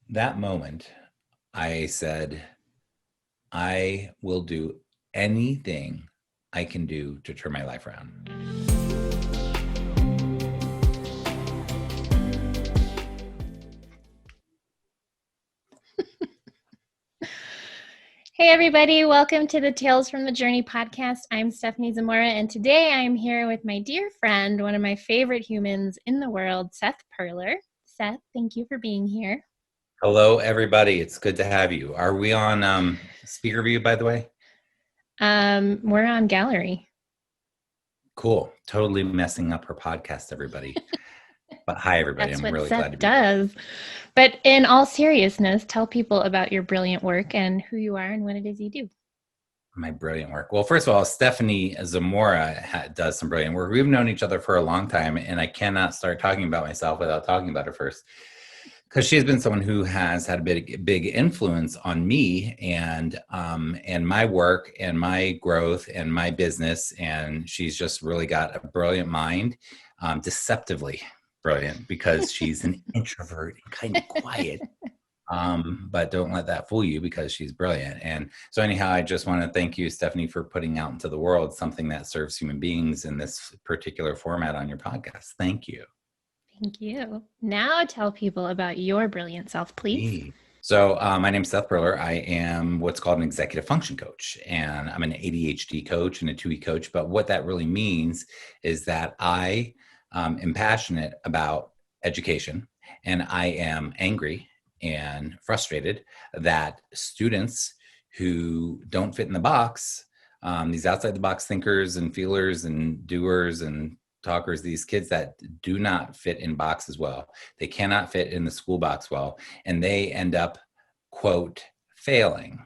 that moment, I said, I will do anything I can do to turn my life around. Hey, everybody. Welcome to the Tales from the Journey podcast. I'm Stephanie Zamora, and today I'm here with my dear friend, one of my favorite humans in the world, Seth Perler. Seth, thank you for being here. Hello, everybody. It's good to have you. Are we on speaker view, by the way? We're on gallery. Cool. Totally messing up her podcast, everybody. But hi, everybody. That's I'm what really glad to Seth be here. does. But in all seriousness, tell people about your brilliant work and who you are and what it is you do. My brilliant work. Well, first of all, Stephanie Zamora does some brilliant work. We've known each other for a long time, and I cannot start talking about myself without talking about her first, because she's been someone who has had a big influence on me and my work and my growth and my business. And she's just really got a brilliant mind, deceptively brilliant, because she's an introvert and kind of quiet. But don't let that fool you, because she's brilliant. And so anyhow, I just want to thank you, Stephanie, for putting out into the world something that serves human beings in this particular format on your podcast. Thank you. Thank you. Now tell people about your brilliant self, please. So my name's Seth Perler. I am what's called an executive function coach, and I'm an ADHD coach and a 2E coach. But what that really means is that I am passionate about education, and I am angry and frustrated that students who don't fit in the box, these outside the box thinkers and feelers and doers and talkers, these kids that do not fit in boxes well, they cannot fit in the school box well, and they end up, quote, failing.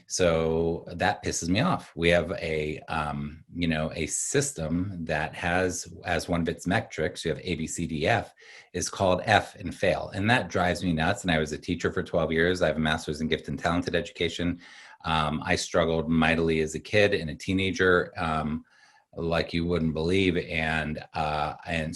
So that pisses me off. We have a system that has, as one of its metrics, you have A, B, C, D, F, is called F and fail. And that drives me nuts. And I was a teacher for 12 years. I have a master's in gift and talented education. I struggled mightily as a kid and a teenager, like you wouldn't believe. And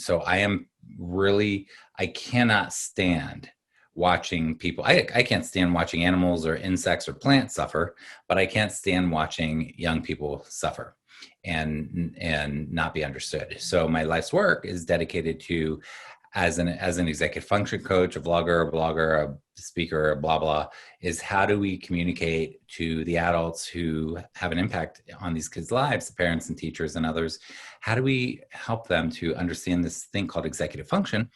so I cannot stand watching people. I can't stand watching animals or insects or plants suffer, but I can't stand watching young people suffer and not be understood. So my life's work is dedicated to, as an executive function coach, a vlogger, a blogger, a speaker, a blah blah, is how do we communicate to the adults who have an impact on these kids' lives, the parents and teachers and others. How do we help them to understand this thing called executive function,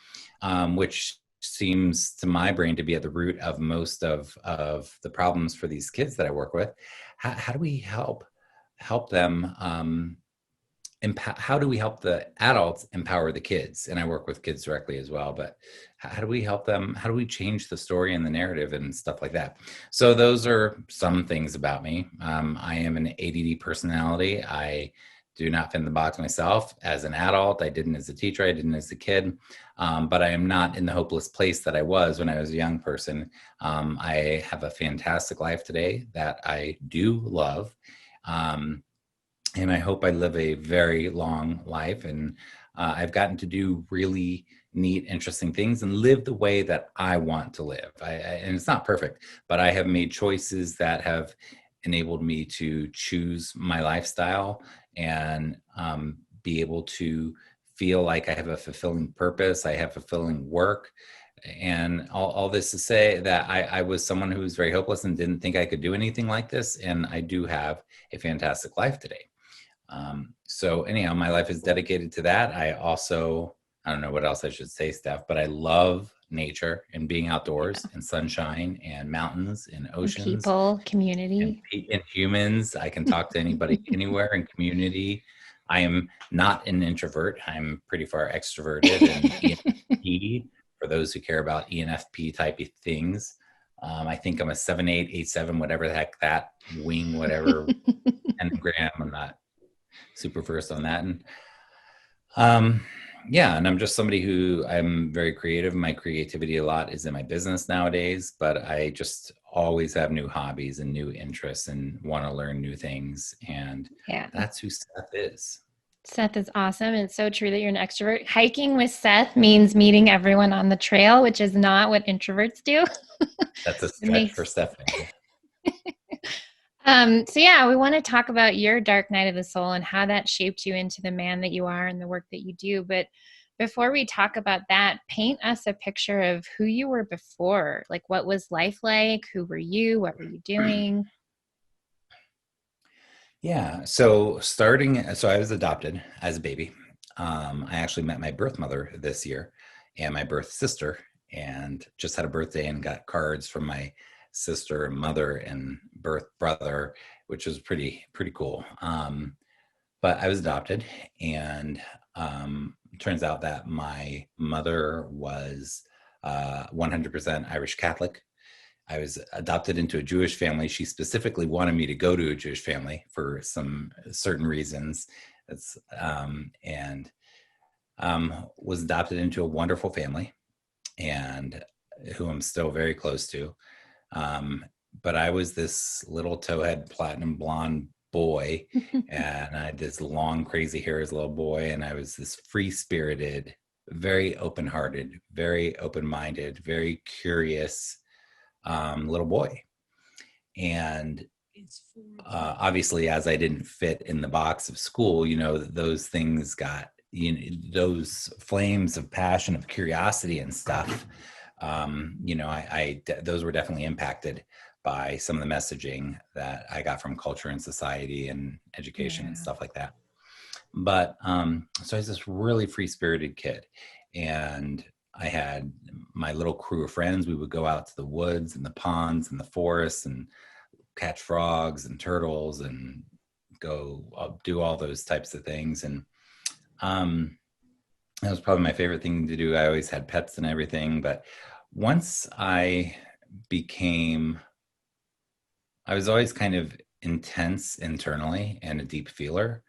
which seems to my brain to be at the root of most of the problems for these kids that I work with. How do we help them, how do we help the adults empower the kids? And I work with kids directly as well, but how do we help them? How do we change the story and the narrative and stuff like that? So those are some things about me. I am an ADD personality. I do not fit in the box myself. As an adult, I didn't as a teacher, I didn't as a kid, but I am not in the hopeless place that I was when I was a young person. I have a fantastic life today that I do love. And I hope I live a very long life. And I've gotten to do really neat, interesting things and live the way that I want to live. And it's not perfect, but I have made choices that have enabled me to choose my lifestyle and be able to feel like I have a fulfilling purpose. I have fulfilling work. And all this to say that I was someone who was very hopeless and didn't think I could do anything like this. And I do have a fantastic life today. So anyhow, my life is dedicated to that. I don't know what else I should say, Steph, but I love nature and being outdoors and sunshine and mountains and oceans. And people, community. And humans. I can talk to anybody anywhere in community. I am not an introvert. I'm pretty far extroverted and ENFP, for those who care about ENFP type of things. I think I'm a 7-8-8-7, whatever the heck that wing, whatever enneagram. I'm not super versed on that. And and I'm just somebody who, I'm very creative. My creativity a lot is in my business nowadays, but I just always have new hobbies and new interests and want to learn new things. And that's who Seth is. Seth is awesome. It's so true that you're an extrovert. Hiking with Seth means meeting everyone on the trail, which is not what introverts do. That's a It stretch for makes Stephanie. so yeah, we want to talk about your dark night of the soul and how that shaped you into the man that you are and the work that you do. But before we talk about that, paint us a picture of who you were before. Like, what was life like? Who were you? What were you doing? Yeah. So I was adopted as a baby. I actually met my birth mother this year and my birth sister, and just had a birthday and got cards from my sister and mother and birth brother, which was pretty cool. But I was adopted, and turns out that my mother was 100% Irish Catholic. I was adopted into a Jewish family. She specifically wanted me to go to a Jewish family for some certain reasons. And was adopted into a wonderful family, and who I'm still very close to. Um, but I was this little towhead platinum blonde boy, and I had this long crazy hair as a little boy, and I was this free spirited, very open hearted, very open minded, very curious little boy. And obviously, as I didn't fit in the box of school, those things got, those flames of passion, of curiosity and stuff. Those were definitely impacted by some of the messaging that I got from culture and society and education Yeah. and stuff like that. But so I was this really free spirited kid, and I had my little crew of friends. We would go out to the woods and the ponds and the forests and catch frogs and turtles and go do all those types of things. And that was probably my favorite thing to do. I always had pets and everything. But once I was always kind of intense internally and a deep feeler.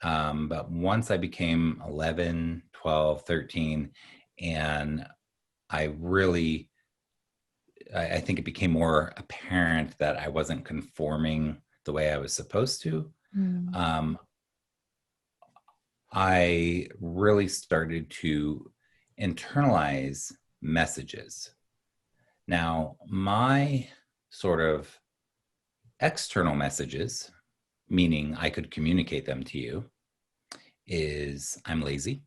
But once I became 11, 12, 13, and I really, I think it became more apparent that I wasn't conforming the way I was supposed to. Mm. Um, I really started to internalize messages. Now, my sort of external messages, meaning I could communicate them to you, is I'm lazy,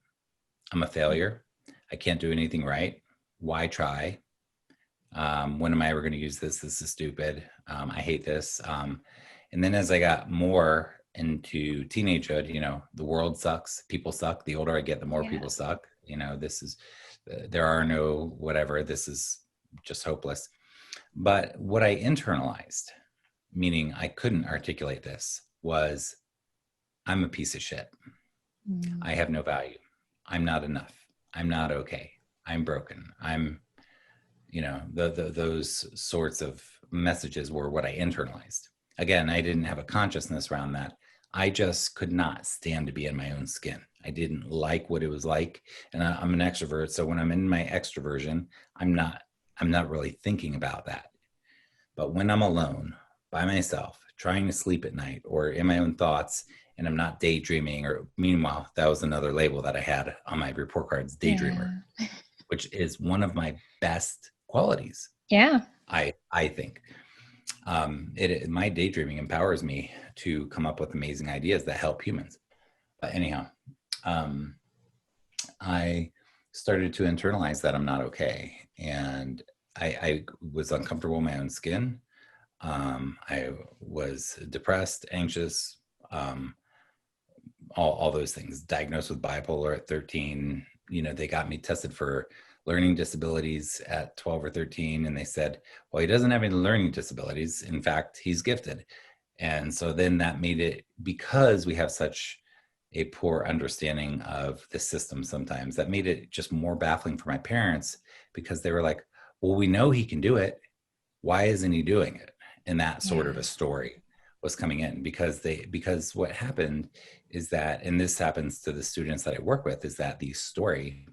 I'm a failure, I can't do anything right. Why try? When am I ever going to use this? This is stupid. I hate this. And then as I got more into teenagehood, the world sucks, people suck. The older I get, the more Yeah. people suck. There are no whatever. This is just hopeless. But what I internalized, meaning I couldn't articulate this, was I'm a piece of shit. Mm. I have no value. I'm not enough. I'm not okay. I'm broken. Those sorts of messages were what I internalized. Again, I didn't have a consciousness around that. I just could not stand to be in my own skin. I didn't like what it was like. And I'm an extrovert. So when I'm in my extroversion, I'm not really thinking about that. But when I'm alone by myself, trying to sleep at night or in my own thoughts, and I'm not daydreaming, or meanwhile, that was another label that I had on my report cards, daydreamer, Yeah. which is one of my best qualities. Yeah. I think my daydreaming empowers me to come up with amazing ideas that help humans. But anyhow, um, I started to internalize that I'm not okay, and I was uncomfortable in my own skin. I was depressed, anxious, um, all those things. Diagnosed with bipolar at 13. They got me tested for learning disabilities at 12 or 13, and they said, well, he doesn't have any learning disabilities. In fact, he's gifted. And so then that made it, because we have such a poor understanding of the system sometimes, that made it just more baffling for my parents, because they were like, well, we know he can do it. Why isn't he doing it? And that sort of Yeah. a story was coming in, because what happened is that, and this happens to the students that I work with, is that the story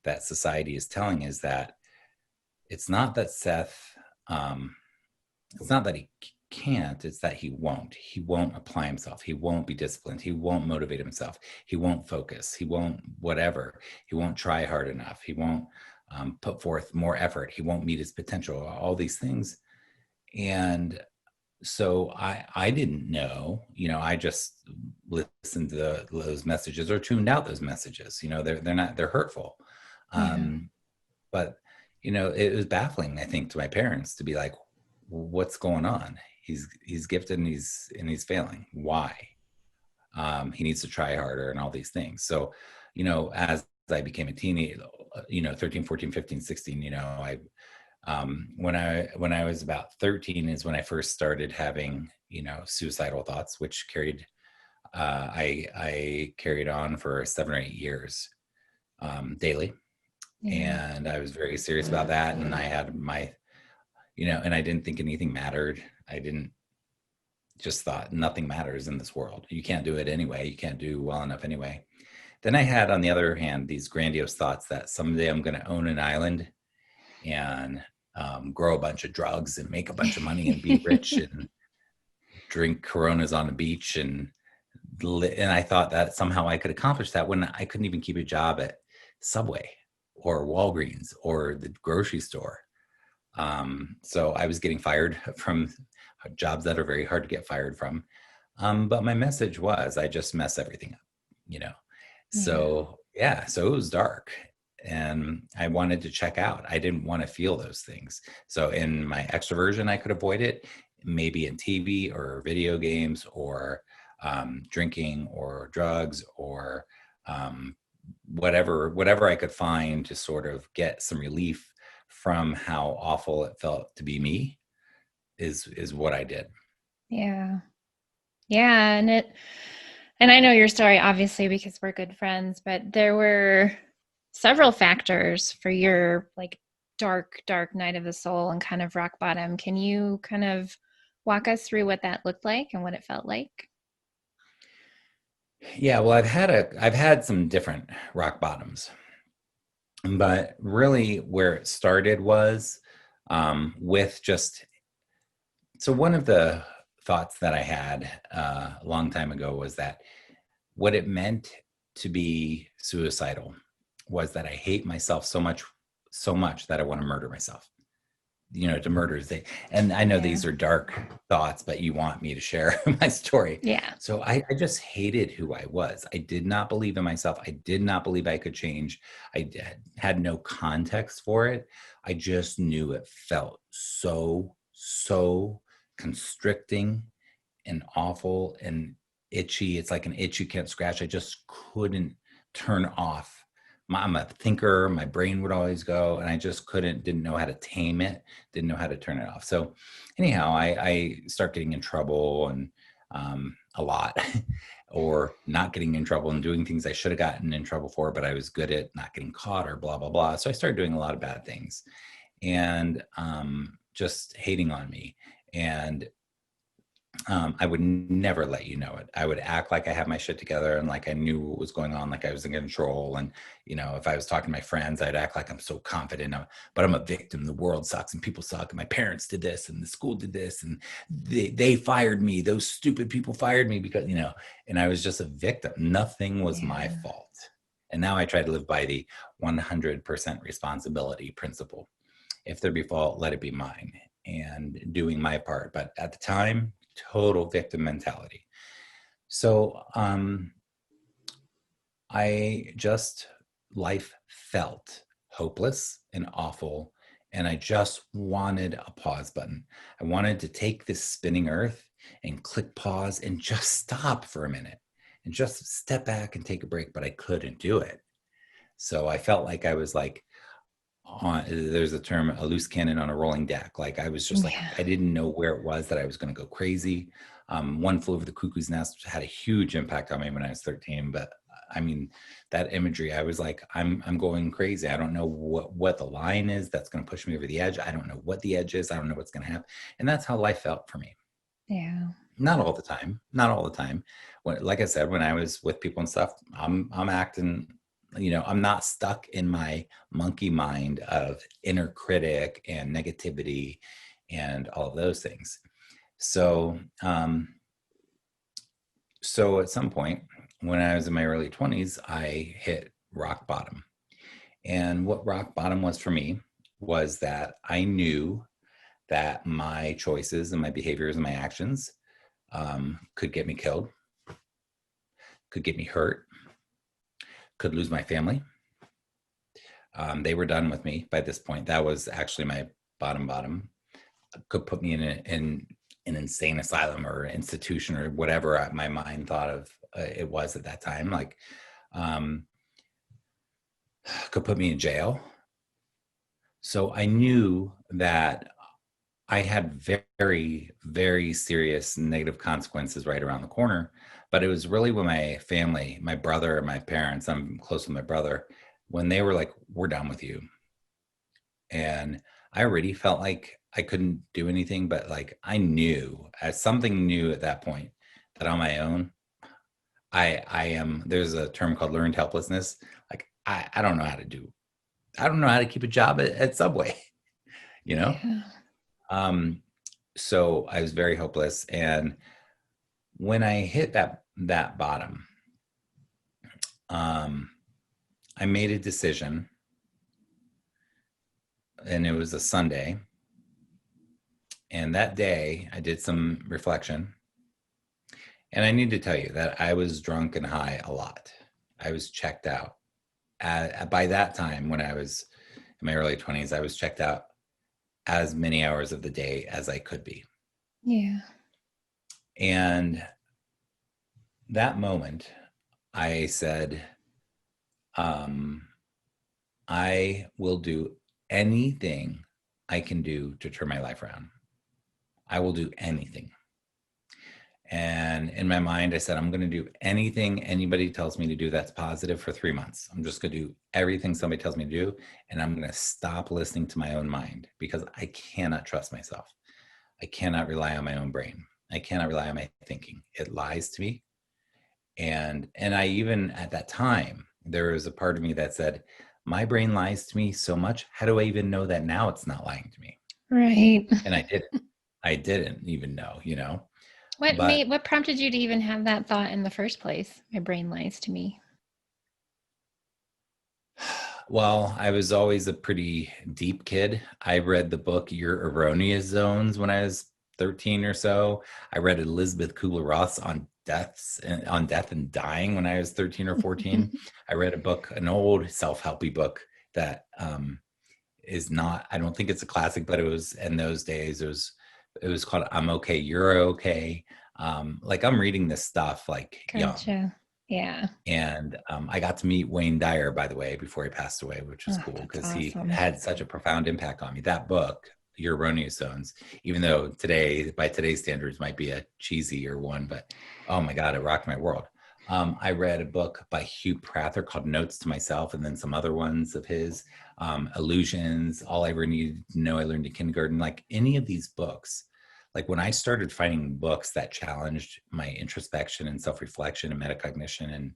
that society is telling is that it's not that Seth, it's not that he can't, it's that he won't apply himself, he won't be disciplined, he won't motivate himself, he won't focus, he won't whatever, he won't try hard enough, he won't put forth more effort, he won't meet his potential, all these things. And so I didn't know, I just listened to those messages or tuned out those messages. They're hurtful. Yeah. But it was baffling, I think, to my parents to be like, what's going on? He's gifted and he's failing. Why? He needs to try harder and all these things. So, as I became a teenager, 13, 14, 15, 16, when I was about 13 is when I first started having, suicidal thoughts, which I carried on for 7 or 8 years, daily. Yeah. And I was very serious about that. And I had my, and I didn't think anything mattered. I didn't just thought nothing matters in this world. You can't do it anyway. You can't do well enough anyway. Then I had, on the other hand, these grandiose thoughts that someday I'm going to own an island and grow a bunch of drugs and make a bunch of money and be rich and drink Coronas on the beach. And I thought that somehow I could accomplish that when I couldn't even keep a job at Subway or Walgreens or the grocery store. So I was getting fired from jobs that are very hard to get fired from. But my message was, I just mess everything up, So it was dark and I wanted to check out. I didn't want to feel those things. So in my extroversion, I could avoid it, maybe in TV or video games or drinking or drugs or whatever I could find to sort of get some relief from how awful it felt to be me is what I did. Yeah. Yeah. And I know your story, obviously, because we're good friends, but there were several factors for your like dark night of the soul and kind of rock bottom. Can you kind of walk us through what that looked like and what it felt like? Yeah, well, I've had some different rock bottoms, but really where it started was with just, so one of the thoughts that I had a long time ago was that what it meant to be suicidal was that I hate myself so much that I want to murder myself. To murder. And I know these are dark thoughts, but you want me to share my story. Yeah. So I just hated who I was. I did not believe in myself. I did not believe I could change. I had no context for it. I just knew it felt so constricting and awful and itchy. It's like an itch you can't scratch. I just couldn't turn off. I'm a thinker. My brain would always go, and I just didn't know how to tame it, didn't know how to turn it off. So anyhow, I start getting in trouble and a lot, or not getting in trouble and doing things I should have gotten in trouble for, but I was good at not getting caught or blah, blah, blah. So I started doing a lot of bad things and just hating on me. And I would never let you know it. I would act like I had my shit together and like I knew what was going on, like I was in control. And, if I was talking to my friends, I'd act like I'm so confident, but I'm a victim. The world sucks and people suck. And my parents did this and the school did this and they fired me. Those stupid people fired me because, and I was just a victim. Nothing was my fault. And now I try to live by the 100% responsibility principle. If there be fault, let it be mine, and doing my part. But at the time, total victim mentality. So life felt hopeless and awful. And I just wanted a pause button. I wanted to take this spinning earth and click pause and just stop for a minute and just step back and take a break, but I couldn't do it. So I felt like I was like, there's a term, a loose cannon on a rolling deck. Like I was just like, I didn't know where it was that I was going to go crazy. One Flew Over the Cuckoo's Nest had a huge impact on me when I was 13. But I mean, that imagery, I was like, I'm going crazy. I don't know what the line is that's going to push me over the edge. I don't know what the edge is. I don't know what's going to happen. And that's how life felt for me. Yeah. Not all the time. Like I said, when I was with people and stuff, I'm acting, I'm not stuck in my monkey mind of inner critic and negativity and all of those things. So, so at some point when I was in my early 20s, I hit rock bottom. And what rock bottom was for me was that I knew that my choices and my behaviors and my actions could get me killed, could get me hurt, could lose my family. They were done with me by this point. That was actually my bottom. Could put me in an insane asylum or institution or whatever my mind thought of it was at that time. Like, could put me in jail. So I knew that I had very, very serious negative consequences right around the corner. But it was really when my family, my brother, my parents, I'm close with my brother, when they were like, we're done with you. And I already felt like I couldn't do anything, but like I knew as something new at that point that on my own, I am, there's a term called learned helplessness. Like I don't know how to do, I don't know how to keep a job at Subway, you know? Yeah. So I was very hopeless. And when I hit that bottom, I made a decision, and it was a Sunday. And that day I did some reflection. And I need to tell you that I was drunk and high a lot. I was checked out. By that time, when I was in my early 20s, I was checked out as many hours of the day as I could be. Yeah. And that moment, I said, I will do anything I can do to turn my life around. I will do anything. And in my mind, I said, I'm going to do anything anybody tells me to do that's positive for 3 months. I'm just going to do everything somebody tells me to do. And I'm going to stop listening to my own mind because I cannot trust myself. I cannot rely on my own brain. I cannot rely on my thinking. It lies to me. And I even at that time, there was a part of me that said, my brain lies to me so much. How do I even know that now it's not lying to me? Right. And I didn't even know, you know. What prompted you to even have that thought in the first place? My brain lies to me. Well, I was always a pretty deep kid. I read the book Your Erroneous Zones when I was 13 or so. I read Elizabeth Kubler-Ross on death and dying when I was 13 or 14. I read a book, an old self-helpy book that is not, I don't think it's a classic, but it was in those days, it was called I'm Okay, You're Okay. Like I'm reading this stuff like Gotcha. young. Yeah. And I got to meet Wayne Dyer, by the way, before he passed away, which was Oh, cool that's because awesome. he had such a profound impact on me. That book, Your Erroneous Zones, even though today, by today's standards, might be a cheesier one, but oh my God, it rocked my world. I read a book by Hugh Prather called Notes to Myself, and then some other ones of his, Illusions, All I Ever Needed to Know I Learned in Kindergarten. Like any of these books, like when I started finding books that challenged my introspection and self-reflection and metacognition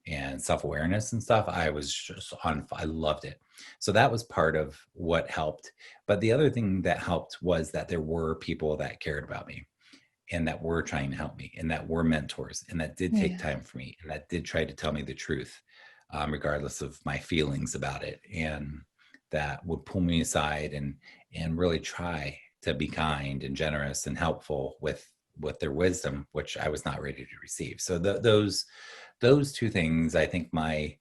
and self-awareness and stuff, I was just I loved it. So that was part of what helped. But the other thing that helped was that there were people that cared about me and that were trying to help me and that were mentors and that did take time for me and that did try to tell me the truth, regardless of my feelings about it, and that would pull me aside and really try to be kind and generous and helpful with their wisdom, which I was not ready to receive. So those two things, I think my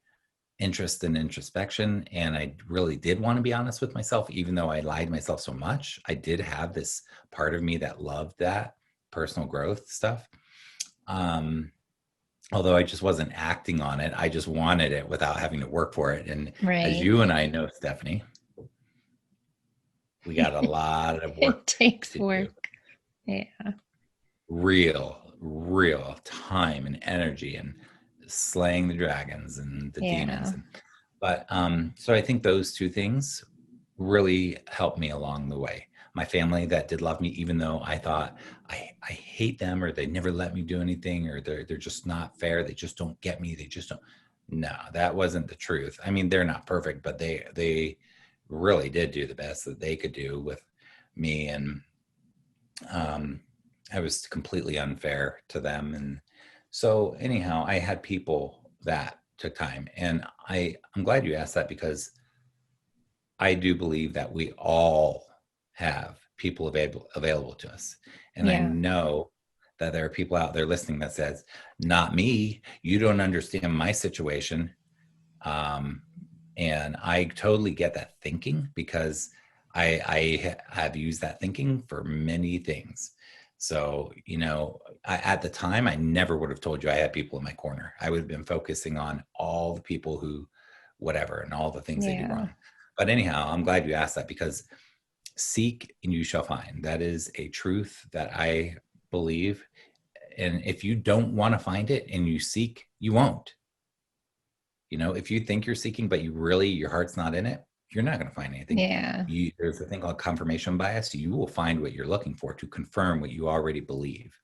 interest in introspection, and I really did want to be honest with myself, even though I lied to myself so much. I did have this part of me that loved that personal growth stuff. Although I just wasn't acting on it. I just wanted it without having to work for it. And as you and I know, Stephanie, we got a lot of work. It takes work. Yeah. Real time and energy and slaying the dragons and the demons. But so I think those two things really helped me along the way. My family that did love me, even though I thought I hate them or they never let me do anything or they're just not fair. They just don't get me. They just don't. No, that wasn't the truth. I mean, they're not perfect, but they really did do the best that they could do with me. And I was completely unfair to them. And so anyhow, I had people that took time. And I'm glad you asked that, because I do believe that we all have people available to us. And I Yeah. know that there are people out there listening that says, not me, you don't understand my situation. Um, and I totally get that thinking, because I have used that thinking for many things. So, at the time, I never would have told you I had people in my corner. I would have been focusing on all the people who, whatever, and all the things they do Yeah. wrong. But anyhow, I'm glad you asked that, because seek and you shall find. That is a truth that I believe. And if you don't want to find it and you seek, you won't. If you think you're seeking, but your heart's not in it, you're not going to find anything. Yeah. There's a thing called confirmation bias. You will find what you're looking for to confirm what you already believe.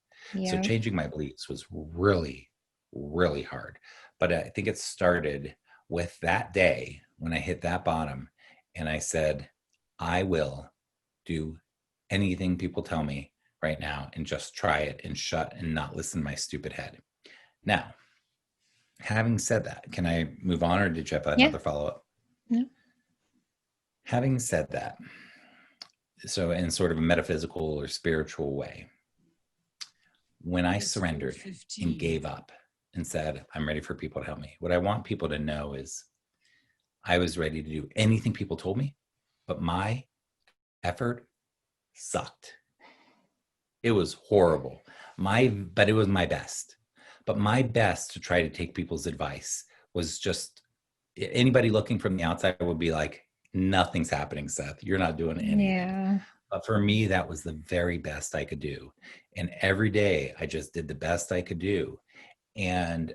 So Yeah. changing my beliefs was really, really hard. But I think it started with that day when I hit that bottom and I said, I will do anything people tell me right now and just try it and shut and not listen to my stupid head. Now, having said that, can I move on, or did you have Yeah. another follow-up? No. Having said that, so in sort of a metaphysical or spiritual way, when I surrendered and gave up and said, I'm ready for people to help me, what I want people to know is I was ready to do anything people told me, but my effort sucked. It was horrible. But it was my best. But my best to try to take people's advice was just, anybody looking from the outside would be like, nothing's happening, Seth. You're not doing anything. Yeah. But for me, that was the very best I could do. And every day I just did the best I could do. And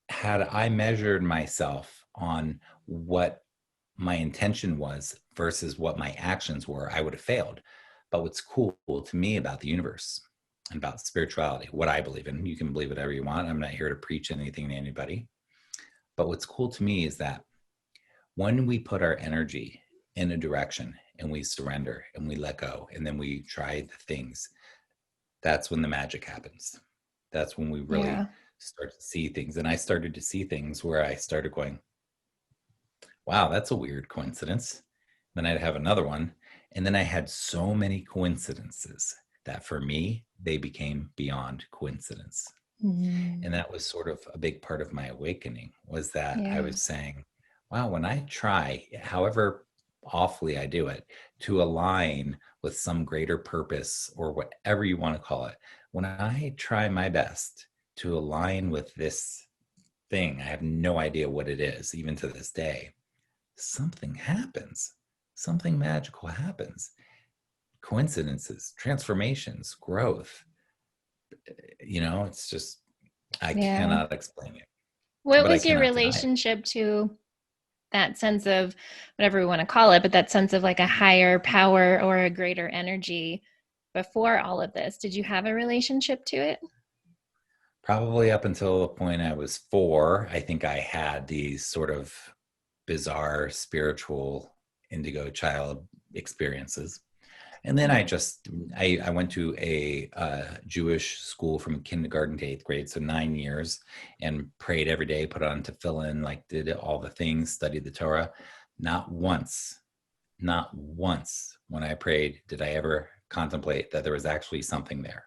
had I measured myself on what my intention was versus what my actions were, I would have failed. But what's cool to me about the universe and about spirituality, what I believe in, you can believe whatever you want. I'm not here to preach anything to anybody. But what's cool to me is that when we put our energy in a direction and we surrender and we let go and then we try the things, that's when the magic happens. That's when we Yeah. really start to see things. And I started to see things where I started going, wow, that's a weird coincidence. Then I'd have another one. And then I had so many coincidences that for me, they became beyond coincidence. And that was sort of a big part of my awakening, was that I Yeah. was saying, wow, when I try, however awfully I do it, to align with some greater purpose or whatever you want to call it, when I try my best to align with this thing, I have no idea what it is, even to this day, something happens. Something magical happens. Coincidences, transformations, growth. It's just, I Yeah. cannot explain it, What but I was your cannot deny it. relationship to that sense of whatever we want to call it, but that sense of like a higher power or a greater energy before all of this? Did you have a relationship to it? Probably up until the point I was 4, I think I had these sort of bizarre spiritual indigo child experiences. And then I went to a Jewish school from kindergarten to 8th grade, so 9 years, and prayed every day, put on tefillin, like did all the things, studied the Torah. Not once, not once when I prayed did I ever contemplate that there was actually something there.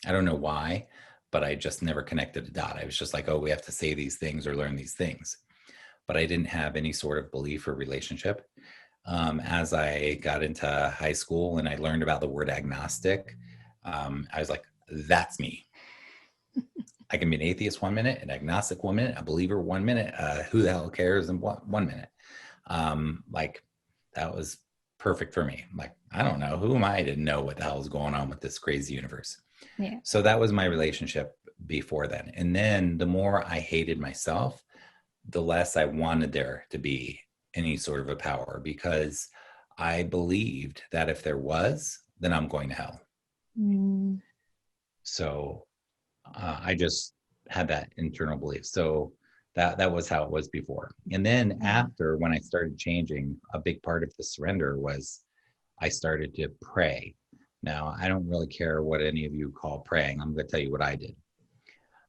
I don't know why, but I just never connected a dot. I was just like, oh, we have to say these things or learn these things. But I didn't have any sort of belief or relationship. As I got into high school and I learned about the word agnostic, I was like, that's me. I can be an atheist 1 minute, an agnostic 1 minute, a believer 1 minute. Who the hell cares in 1 minute? Like that was perfect for me. I'm like, I don't know. Who am I to know what the hell is going on with this crazy universe? Yeah. So that was my relationship before then. And then the more I hated myself, the less I wanted there to be any sort of a power, because I believed that if there was, then I'm going to hell. Mm. So I just had that internal belief. So that was how it was before. And then after, when I started changing, a big part of the surrender was I started to pray. Now, I don't really care what any of you call praying. I'm going to tell you what I did.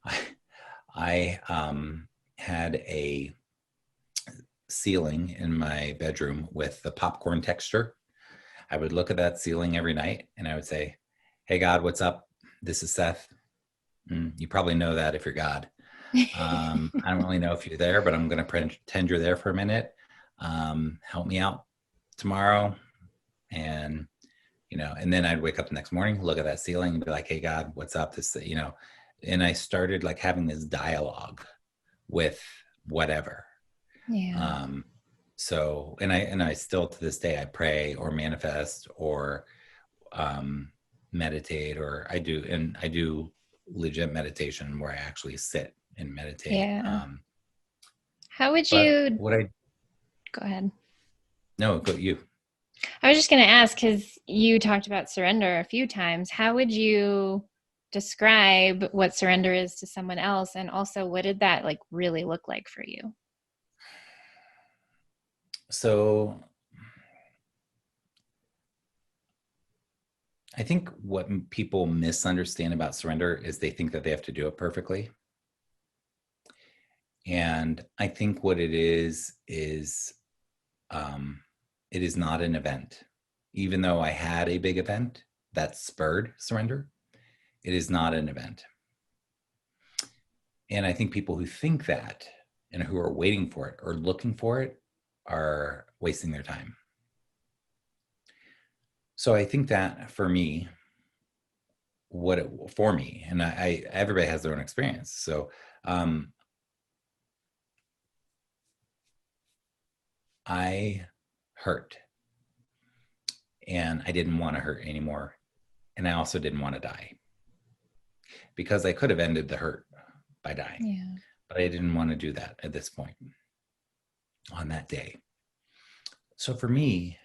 I, I had a ceiling in my bedroom with the popcorn texture. I would look at that ceiling every night and I would say, "Hey, God, what's up? This is Seth." You probably know that if you're God. I don't really know if you're there, but I'm going to pretend you're there for a minute. Help me out tomorrow. And, and then I'd wake up the next morning, look at that ceiling and be like, "Hey, God, what's up?" And I started like having this dialogue with whatever. Yeah. And I still to this day, I pray or manifest or meditate, or I do legit meditation where I actually sit and meditate. Yeah. How would But you what I go ahead? No, go you. I was just going to ask, because you talked about surrender a few times. How would you describe what surrender is to someone else? And also, what did that like really look like for you? So I think what people misunderstand about surrender is they think that they have to do it perfectly. And I think what it is it is not an event. Even though I had a big event that spurred surrender, it is not an event. And I think people who think that and who are waiting for it or looking for it are wasting their time. So I think that for me, and I everybody has their own experience. So I hurt and I didn't want to hurt anymore. And I also didn't want to die because I could have ended the hurt by dying, Yeah. but I didn't want to do that at this point on that day. So for me,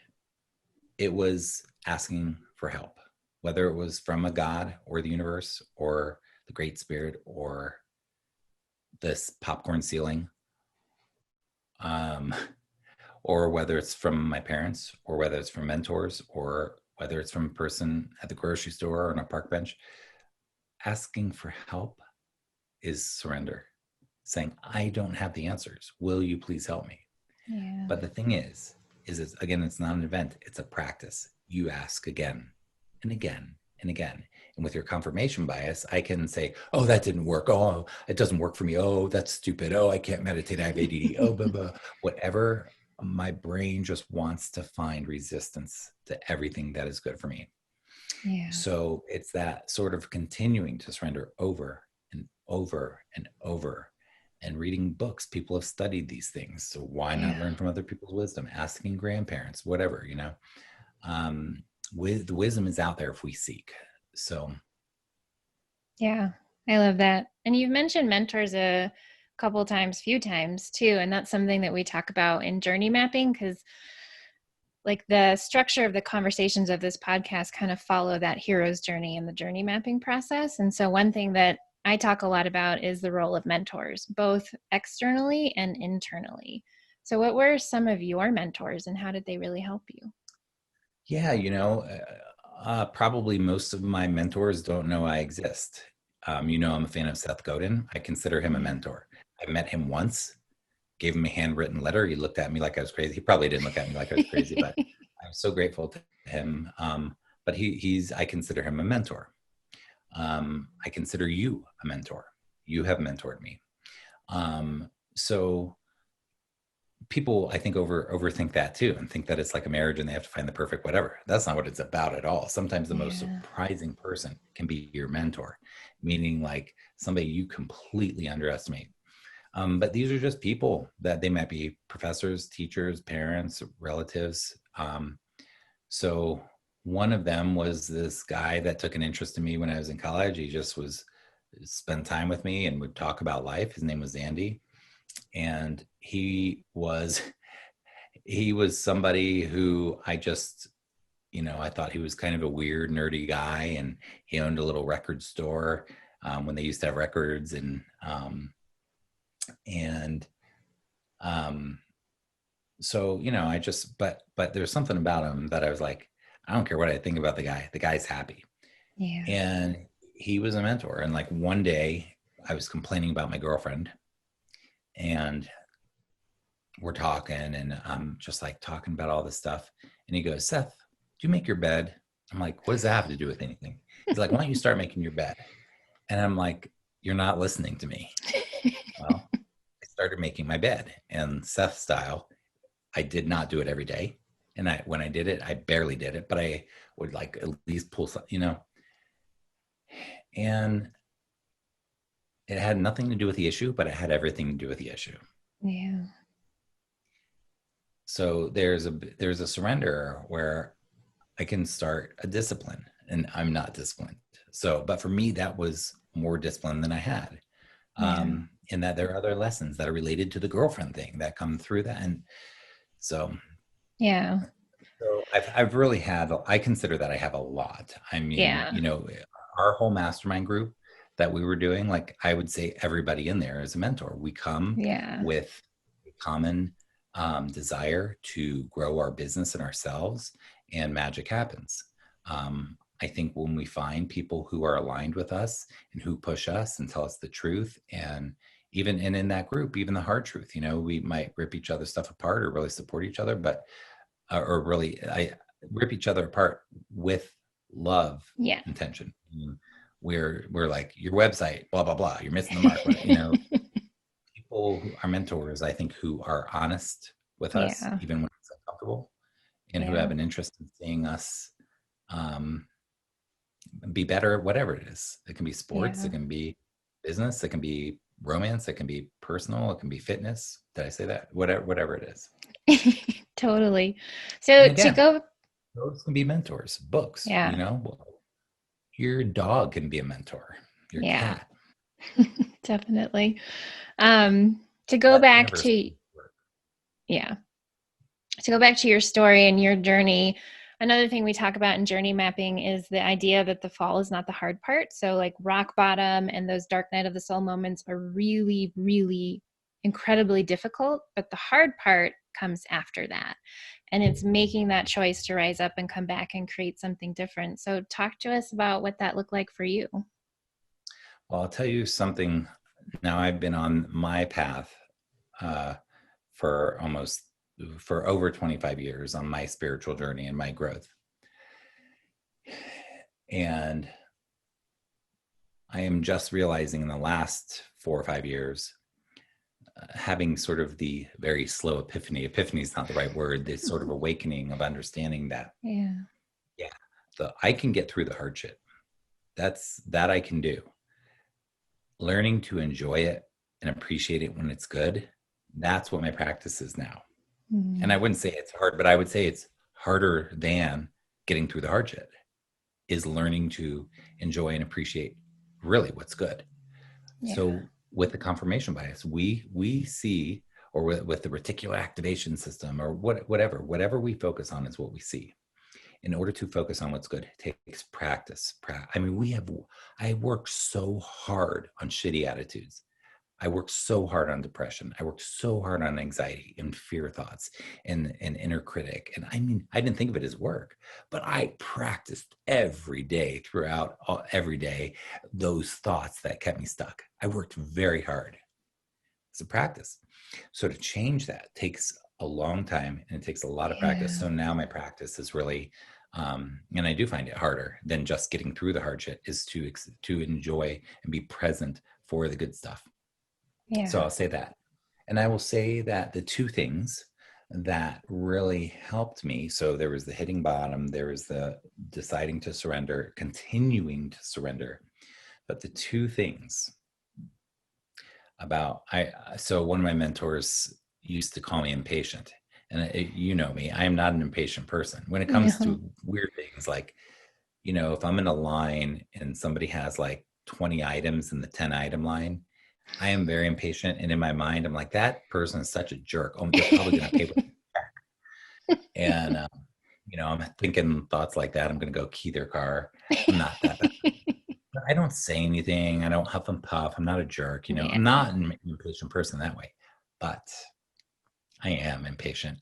it was asking for help, whether it was from a God or the universe or the Great Spirit or this popcorn ceiling, or whether it's from my parents or whether it's from mentors or whether it's from a person at the grocery store or on a park bench. Asking for help is surrender, saying, "I don't have the answers. Will you please help me?" Yeah. But the thing is again, it's not an event, it's a practice. You ask again and again and again. And with your confirmation bias, I can say, "Oh, that didn't work. Oh, it doesn't work for me. Oh, that's stupid. Oh, I can't meditate. I have ADD. Oh, blah, blah." Whatever, my brain just wants to find resistance to everything that is good for me. Yeah. So it's that sort of continuing to surrender over and over and over, and reading books. People have studied these things. So why not Yeah. learn from other people's wisdom, asking grandparents, whatever, with the wisdom is out there if we seek. So Yeah. I love that. And you've mentioned mentors a few times too. And that's something that we talk about in journey mapping, because like the structure of the conversations of this podcast kind of follow that hero's journey and the journey mapping process. And so one thing that I talk a lot about is the role of mentors, both externally and internally. So what were some of your mentors and how did they really help you? yeah, probably most of my mentors don't know I exist. I'm a fan of Seth Godin. I consider him a Yeah. mentor. I met him once, gave him a handwritten letter. He looked at me like I was crazy. He probably didn't look at me like I was crazy, but I'm so grateful to him. But I consider him a mentor. I consider you a mentor. You have mentored me. So people, I think, overthink that too, and think that it's like a marriage and they have to find the perfect whatever. That's not what it's about at all. Sometimes the most Yeah. surprising person can be your mentor, meaning like somebody you completely underestimate. But these are just people that they might be professors, teachers, parents, relatives. So one of them was this guy that took an interest in me when I was in college. He just was spend time with me and would talk about life. His name was Andy, and he was somebody who I thought he was kind of a weird, nerdy guy, and he owned a little record store when they used to have records, and so I just but there's something about him that I was like, I don't care what I think about the guy. The guy's happy. Yeah. And he was a mentor. And like one day I was complaining about my girlfriend, and we're talking, and I'm just like talking about all this stuff. And he goes, Seth, do you make your bed? I'm like, what does that have to do with anything? He's like, why don't you start making your bed? And I'm like, you're not listening to me. Well, I started making my bed, and Seth style. I did not do it every day. And when I did it, I barely did it, but I would like at least pull some, and it had nothing to do with the issue, but it had everything to do with the issue. Yeah. So there's a surrender where I can start a discipline, and I'm not disciplined. So, but for me, that was more discipline than I had. And that there are other lessons that are related to the girlfriend thing that come through that. And so, Yeah. so I've really had, I consider that I have a lot. I mean, our whole mastermind group that we were doing, like I would say everybody in there is a mentor. We come with a common desire to grow our business and ourselves, and magic happens. I think when we find people who are aligned with us and who push us and tell us the truth, and even in that group, even the hard truth, we might rip each other's stuff apart or really support each other, but or really I rip each other apart with love intention. We're like, your website, blah, blah, blah, you're missing the mark. People who are mentors, I think, who are honest with us, even when it's uncomfortable, and who have an interest in seeing us be better at whatever it is. It can be sports, it can be business, it can be romance, it can be personal, it can be fitness. Did I say that? Whatever it is. Totally. So again, to go, those can be mentors, books, your dog can be a mentor, your cat. Definitely. To go back to your story and your journey, another thing we talk about in journey mapping is the idea that the fall is not the hard part. So like rock bottom and those dark night of the soul moments are really, really incredibly difficult, but the hard part comes after that. And it's making that choice to rise up and come back and create something different. So talk to us about what that looked like for you. Well, I'll tell you something. Now I've been on my path for over 25 years on my spiritual journey and my growth. And I am just realizing in the last 4 or 5 years, having sort of the very slow epiphany is not the right word, this sort of awakening of understanding that I can get through the hardship. That I can do. Learning to enjoy it and appreciate it when it's good, that's what my practice is now. And I wouldn't say it's hard, but I would say it's harder than getting through the hardship, is learning to enjoy and appreciate really what's good. So with the confirmation bias, we see, or with the reticular activation system, or whatever we focus on is what we see. In order to focus on what's good, it takes practice. I mean, I work so hard on shitty attitudes. I worked so hard on depression. I worked so hard on anxiety and fear thoughts and inner critic. And I mean, I didn't think of it as work, but I practiced every day every day, those thoughts that kept me stuck. I worked very hard. It's a practice. So to change that takes a long time, and it takes a lot of practice. So now my practice is really, and I do find it harder than just getting through the hardship, is to enjoy and be present for the good stuff. So I'll say that. And I will say that the two things that really helped me, so there was the hitting bottom, there was the deciding to surrender, continuing to surrender. But the two things so one of my mentors used to call me impatient. And you know me, I am not an impatient person. When it comes to weird things, like, if I'm in a line and somebody has like 20 items in the 10 item line, I am very impatient. And in my mind, I'm like, that person is such a jerk. Oh, they're probably going to pay with back. And, I'm thinking thoughts like that. I'm going to go key their car. I'm not that bad. I don't say anything. I don't huff and puff. I'm not a jerk. I'm not an impatient person that way, but I am impatient.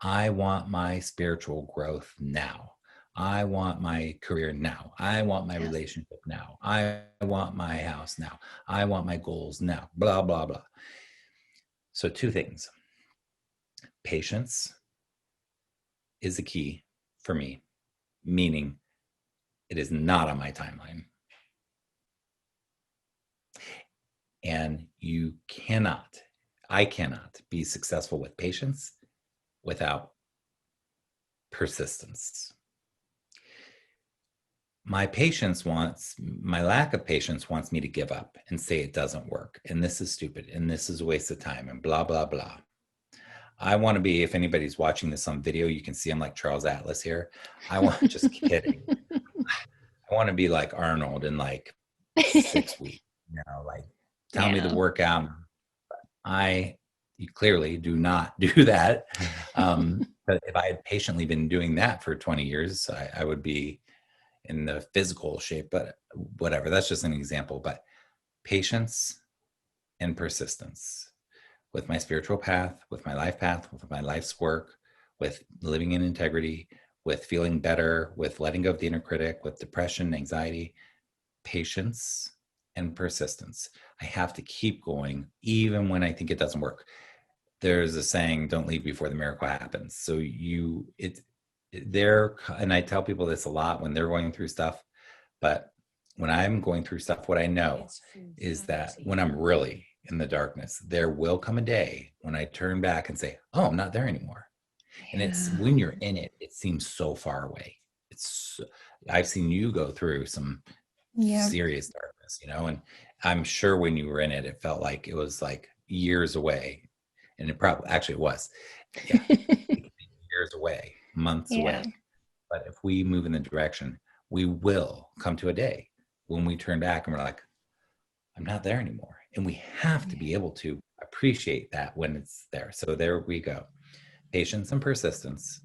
I want my spiritual growth now. I want my career now. I want my Yeah. relationship now. I want my house now. I want my goals now. Blah, blah, blah. So, two things. Patience is the key for me, meaning it is not on my timeline. And I cannot be successful with patience without persistence. My lack of patience wants me to give up and say it doesn't work. And this is stupid. And this is a waste of time and blah, blah, blah. I want to be, if anybody's watching this on video, you can see I'm like Charles Atlas here. Just kidding. I want to be like Arnold in like 6 weeks, like tell me to work out. You clearly do not do that. But if I had patiently been doing that for 20 years, I would be in the physical shape, but whatever, that's just an example. But patience and persistence with my spiritual path, with my life path, with my life's work, with living in integrity, with feeling better, with letting go of the inner critic, with depression, anxiety, patience and persistence. I have to keep going even when I think it doesn't work. There's a saying, don't leave before the miracle happens. So and I tell people this a lot when they're going through stuff, but when I'm going through stuff, what I know is that when I'm really in the darkness, there will come a day when I turn back and say, oh, I'm not there anymore. And it's when you're in it, it seems so far away. I've seen you go through some serious darkness, and I'm sure when you were in it, it felt like it was like years away. And it was. Yeah. Years away, months away. But if we move in the direction, we will come to a day when we turn back and we're like, I'm not there anymore. And we have to be able to appreciate that when it's there. So there we go. Patience and persistence.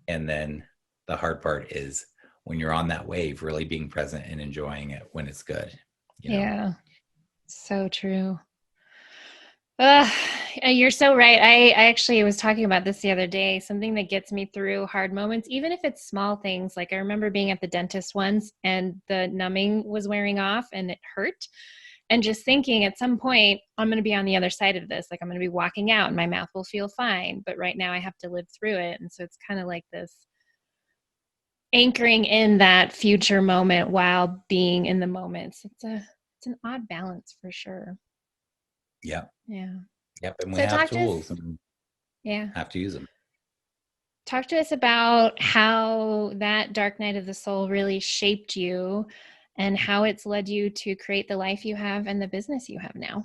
And then the hard part is when you're on that wave, really being present and enjoying it when it's good. Yeah. So true. You're so right. I actually was talking about this the other day. Something that gets me through hard moments, even if it's small things. Like I remember being at the dentist once and the numbing was wearing off and it hurt. And just thinking at some point, I'm going to be on the other side of this. Like I'm going to be walking out and my mouth will feel fine. But right now I have to live through it. And so it's kind of like this anchoring in that future moment while being in the moment. So it's an odd balance for sure. Yeah. Yeah. Yep. And we have tools and have to use them. Talk to us about how that dark night of the soul really shaped you and how it's led you to create the life you have and the business you have now.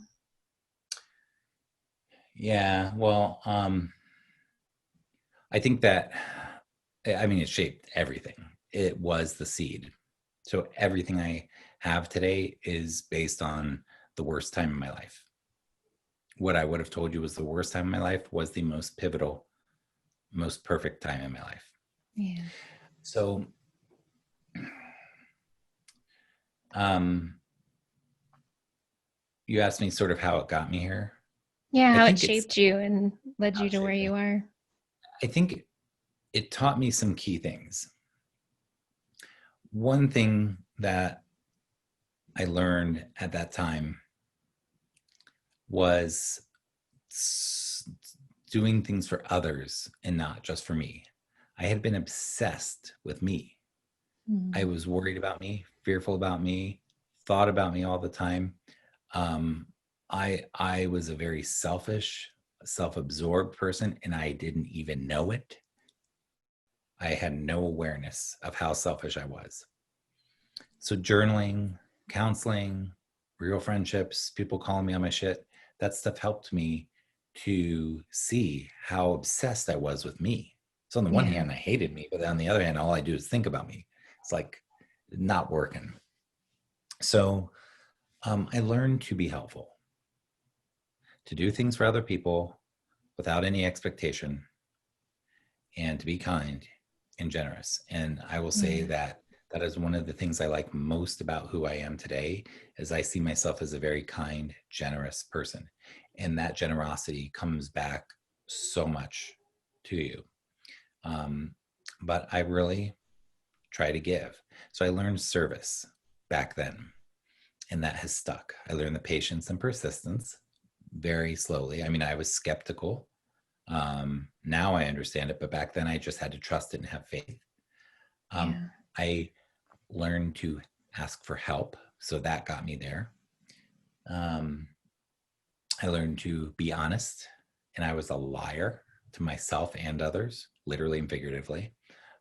Yeah. Well, I think that, it shaped everything. It was the seed. So everything I have today is based on the worst time in my life. What I would have told you was the worst time in my life was the most pivotal, most perfect time in my life. Yeah. So, you asked me sort of how it got me here. Yeah, how it shaped you and led you to where you are. I think it taught me some key things. One thing that I learned at that time was doing things for others and not just for me. I had been obsessed with me. I was worried about me, fearful about me, thought about me all the time. I was a very selfish, self-absorbed person, and I didn't even know it. I had no awareness of how selfish I was. So journaling, counseling, real friendships, people calling me on my shit, that stuff helped me to see how obsessed I was with me. So on the one hand, I hated me, but on the other hand, all I do is think about me. It's like not working. So I learned to be helpful, to do things for other people without any expectation, and to be kind and generous. And I will say that is one of the things I like most about who I am today, is I see myself as a very kind, generous person. And that generosity comes back so much to you. But I really try to give. So I learned service back then, and that has stuck. I learned the patience and persistence very slowly. I mean, I was skeptical. Now I understand it, but back then I just had to trust it and have faith. Yeah. I learned to ask for help, so that got me there. I learned to be honest, and I was a liar to myself and others, literally and figuratively.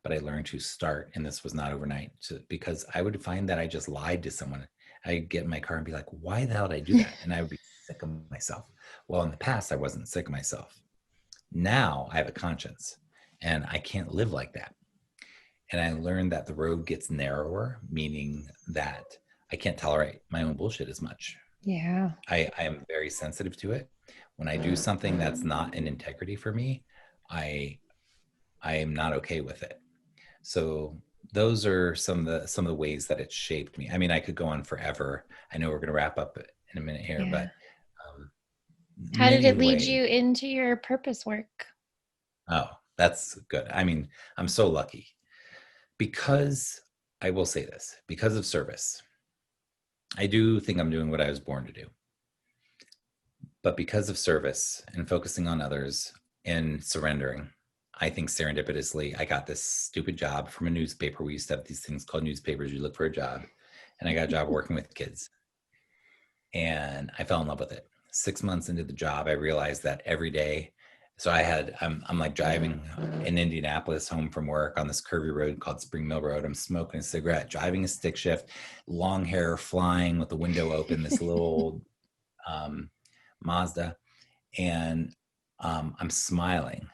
But I learned to start, and this was not overnight, because I would find that I just lied to someone. I'd get in my car and be like, why the hell did I do that? And I would be sick of myself. Well, in the past, I wasn't sick of myself. Now I have a conscience, and I can't live like that. And I learned that the road gets narrower, meaning that I can't tolerate my own bullshit as much. Yeah. I am very sensitive to it. When I do something that's not an integrity for me, I am not okay with it. So those are some of the ways that it's shaped me. I mean, I could go on forever. I know we're going to wrap up in a minute here, Yeah. but How did many of it the lead ways. you into your purpose work? Oh, that's good. I mean, I'm so lucky because I will say this, because of service. I do think I'm doing what I was born to do. But because of service and focusing on others and surrendering, I think serendipitously, I got this stupid job from a newspaper. We used to have these things called newspapers. You look for a job, and I got a job working with kids. And I fell in love with it. 6 months into the job, I realized that every day. So I'm like driving in Indianapolis home from work on this curvy road called Spring Mill Road. I'm smoking a cigarette, driving a stick shift, long hair flying with the window open, this little Mazda. And I'm smiling.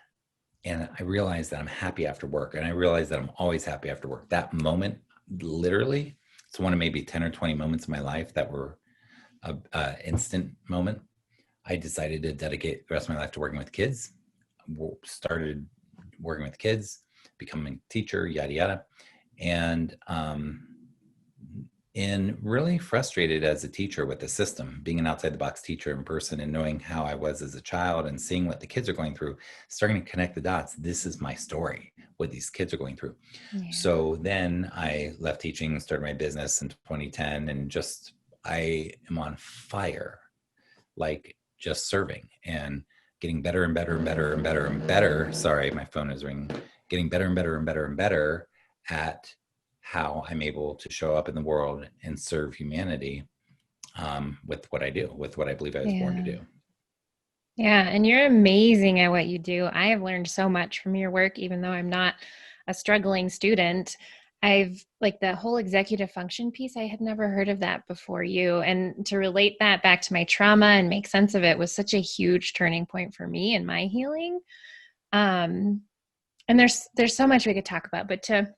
And I realize that I'm happy after work. And I realize that I'm always happy after work. That moment, literally, it's one of maybe 10 or 20 moments in my life that were a instant moment. I decided to dedicate the rest of my life to working with kids. Started working with kids, becoming a teacher, yada, yada. And really frustrated as a teacher with the system, being an outside the box teacher in person and knowing how I was as a child and seeing what the kids are going through, starting to connect the dots. This is my story, what these kids are going through. Yeah. So then I left teaching, started my business in 2010, and just, I am on fire, like just serving and getting better and better and better and better and better. Sorry, my phone is ringing. Getting better and better and better and better at how I'm able to show up in the world and serve humanity with what I do, with what I believe I was born to do. Yeah, and you're amazing at what you do. I have learned so much from your work, even though I'm not a struggling student. I've like the whole executive function piece, I had never heard of that before you. And to relate that back to my trauma and make sense of it was such a huge turning point for me in my healing. And there's so much we could talk about, but to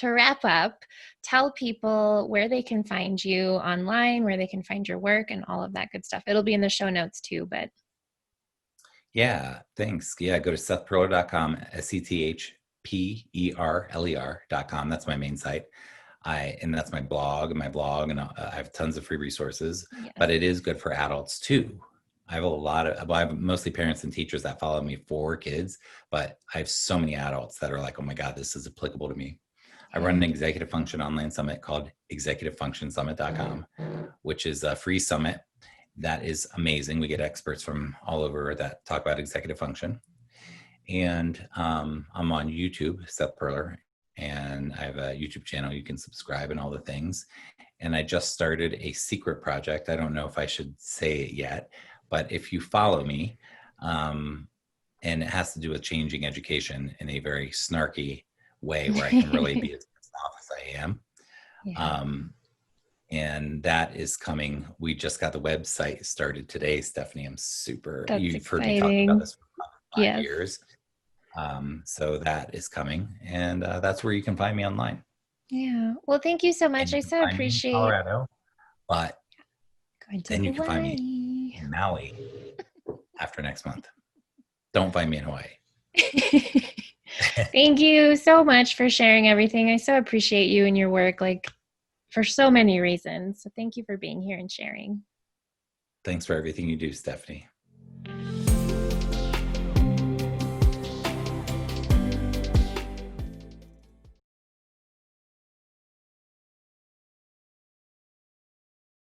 wrap up, tell people where they can find you online, where they can find your work and all of that good stuff. It'll be in the show notes too, but. Yeah, thanks. Yeah, go to sethperler.com, SETHPERLER.com. That's my main site. And that's my blog, and I have tons of free resources, but it is good for adults too. I have mostly parents and teachers that follow me for kids, but I have so many adults that are like, oh my God, this is applicable to me. I run an executive function online summit called executivefunctionsummit.com, which is a free summit that is amazing. We get experts from all over that talk about executive function. And I'm on YouTube, Seth Perler, and I have a YouTube channel. You can subscribe and all the things. And I just started a secret project. I don't know if I should say it yet, but if you follow me, and it has to do with changing education in a very snarky way where I can really be as off as I am. Yeah. And that is coming. We just got the website started today, Stephanie. I'm super, you've heard me talk about this for 5 years. So that is coming, and that's where you can find me online. Yeah. Well, thank you so much. I so appreciate Colorado, but then you can find me in Maui after next month. Don't find me in Hawaii. Thank you so much for sharing everything. I so appreciate you and your work, like for so many reasons. So thank you for being here and sharing. Thanks for everything you do, Stephanie.